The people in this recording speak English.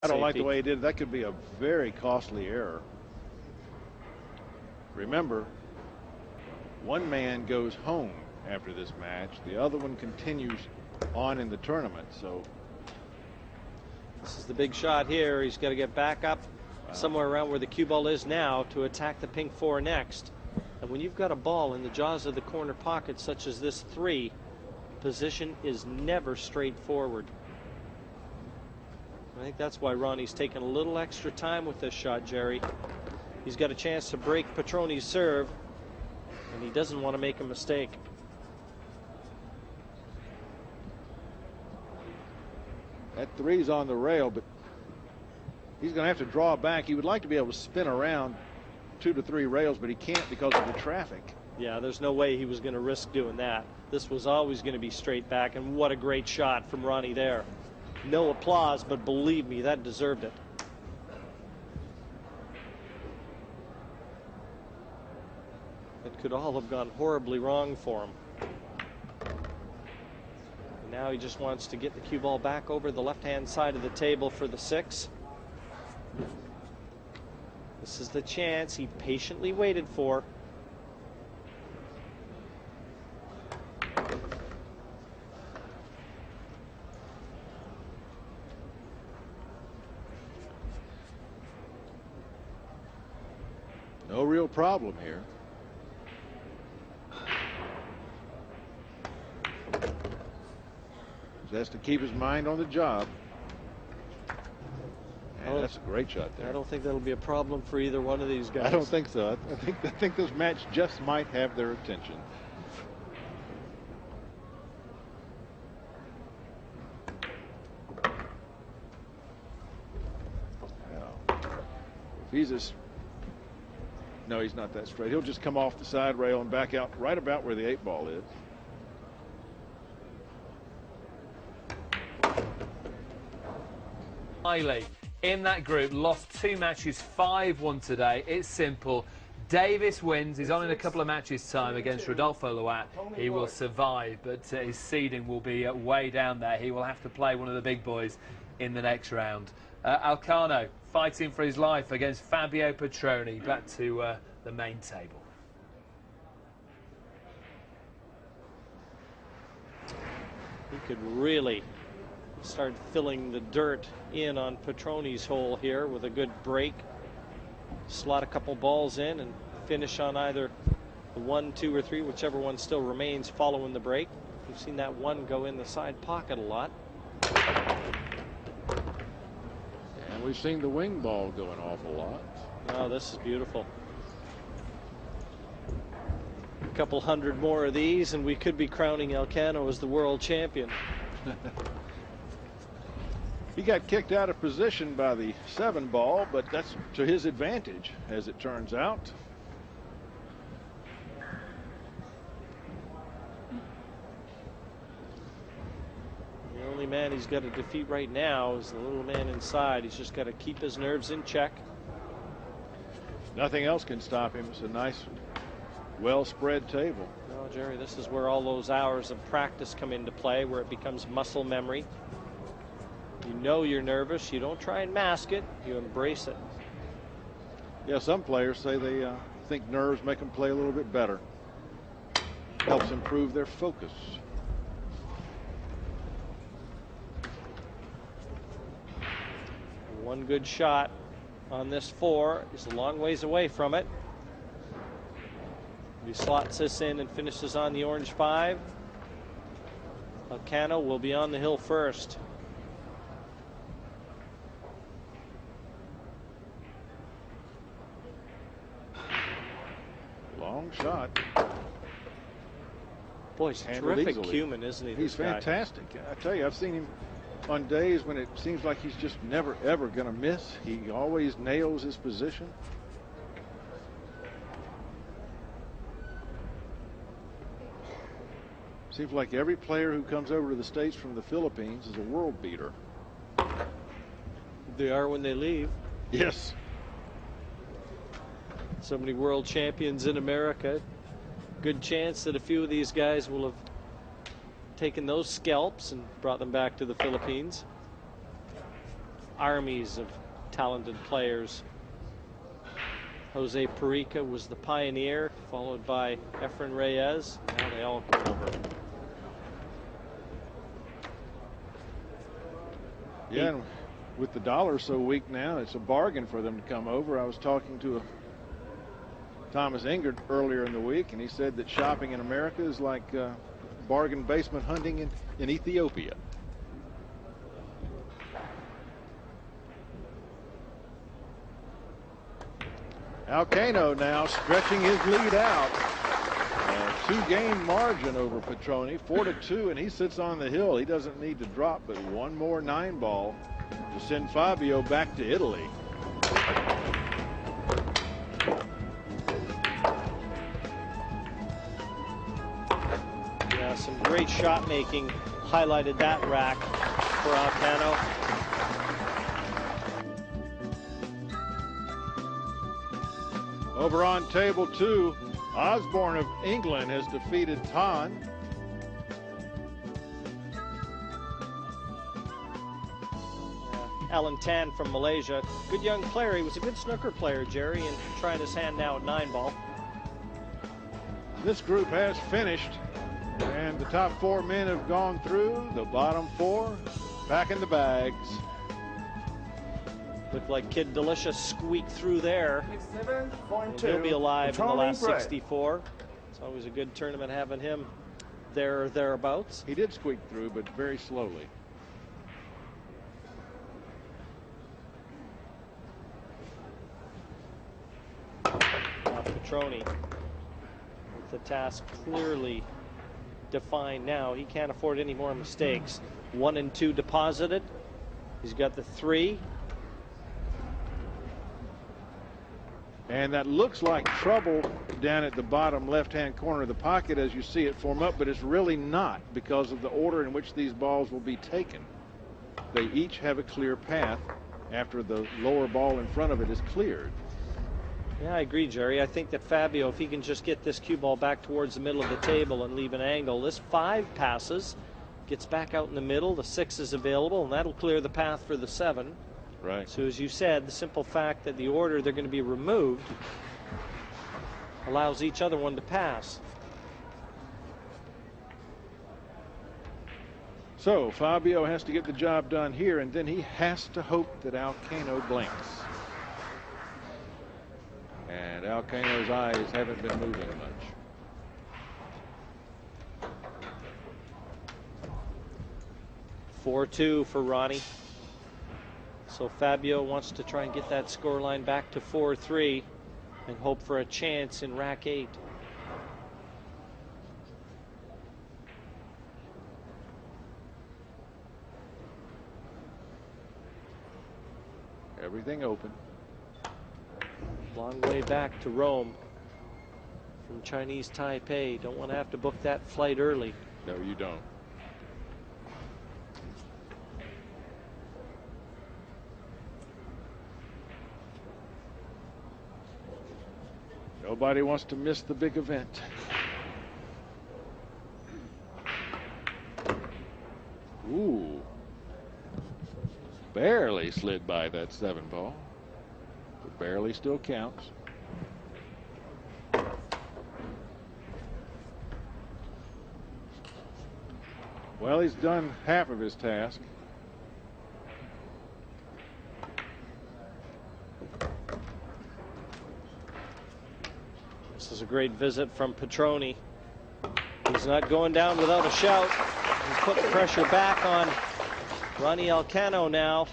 I don't like the way he did it. That could be a very costly error. Remember, one man goes home after this match. The other one continues on in the tournament. So this is the big shot here. He's got to get back up somewhere around where the cue ball is now to attack the pink 4 next. And when you've got a ball in the jaws of the corner pocket such as this 3, position is never straightforward. I think that's why Ronnie's taking a little extra time with this shot, Jerry. He's got a chance to break Petroni's serve, and he doesn't want to make a mistake. That 3's on the rail, but he's going to have to draw back. He would like to be able to spin around 2 to 3 rails, but he can't because of the traffic. Yeah, there's no way he was going to risk doing that. This was always going to be straight back, and what a great shot from Ronnie there. No applause, but believe me, that deserved it. It could all have gone horribly wrong for him. And now he just wants to get the cue ball back over the left-hand side of the table for the 6. This is the chance he patiently waited for. No real problem here. He has to keep his mind on the job. And that's a great shot there. I don't think that'll be a problem for either one of these guys. I don't think so. I think this match just might have their attention. Now, if he's no, he's not that straight. He'll just come off the side rail and back out right about where the 8 ball is. Miley in that group lost 2 matches, 5-1 today. It's simple. Davis wins. He's on in a couple of matches' time against Rodolfo Luat. He will survive, but his seeding will be way down there. He will have to play one of the big boys in the next round. Alcano fighting for his life against Fabio Petroni. Back to the main table. He could really start filling the dirt in on Petroni's hole here with a good break. Slot a couple balls in and finish on either the 1, 2, or 3, whichever one still remains following the break. We've seen that 1 go in the side pocket a lot. And we've seen the wing ball go an awful lot. Oh, this is beautiful. A couple hundred more of these and we could be crowning Alcano as the world champion. He got kicked out of position by the 7 ball, but that's to his advantage, as it turns out. The only man he's got to defeat right now is the little man inside. He's just got to keep his nerves in check. Nothing else can stop him. It's a nice, well-spread table. No, Jerry, this is where all those hours of practice come into play, where it becomes muscle memory. You know you're nervous. You don't try and mask it. You embrace it. Yeah, some players say they think nerves make them play a little bit better. Helps improve their focus. One good shot on this 4 is a long ways away from it. He slots this in and finishes on the orange 5. Alcano will be on the hill first. Long shot. Boy, he's a terrific human, isn't he? He's fantastic. I tell you, I've seen him on days when it seems like he's just never, ever going to miss. He always nails his position. Seems like every player who comes over to the States from the Philippines is a world beater. They are when they leave. Yes. So many world champions in America. Good chance that a few of these guys will have taken those scalps and brought them back to the Philippines. armies of talented players. Jose Perica was the pioneer, followed by Efren Reyes. Now they all come over. Yeah, and with the dollar so weak now, it's a bargain for them to come over. I was talking to Thomas Ingert earlier in the week, and he said that shopping in America is like bargain basement hunting in Ethiopia. Alcano now stretching his lead out. A 2-game margin over Petroni, 4-2, and he sits on the hill. He doesn't need to drop but one more 9-ball to send Fabio back to Italy. Yeah, some great shot making highlighted that rack for Alcano. Over on table 2, Osborne of England has defeated Tan. Alan Tan from Malaysia. Good young player. He was a good snooker player, Jerry, and trying his hand now at 9-ball. This group has finished, and the top 4 men have gone through. The bottom 4 back in the bags. Looked like Kid Delicious squeaked through there. And he'll be alive in the last 64. It's always a good tournament having him there or thereabouts. He did squeak through, but very slowly. Petroni with the task clearly defined now. He can't afford any more mistakes. 1 and 2 deposited. He's got the 3. And that looks like trouble down at the bottom left-hand corner of the pocket as you see it form up, but it's really not because of the order in which these balls will be taken. They each have a clear path after the lower ball in front of it is cleared. Yeah, I agree, Jerry. I think that Fabio, if he can just get this cue ball back towards the middle of the table and leave an angle, this 5 passes, gets back out in the middle, the 6 is available, and that'll clear the path for the 7. Right. So as you said, the simple fact that the order they're going to be removed allows each other one to pass. So Fabio has to get the job done here, and then he has to hope that Alcano blinks. And Alcano's eyes haven't been moving much. (4-2) for Ronnie. So Fabio wants to try and get that scoreline back to 4-3 and hope for a chance in rack 8. Everything open. Long way back to Rome from Chinese Taipei. Don't want to have to book that flight early. No, you don't. Nobody wants to miss the big event. Ooh. Barely slid by that 7-ball. But barely still counts. Well, he's done half of his task. This is a great visit from Petroni. He's not going down without a shout. He's putting pressure back on Ronnie Alcano now.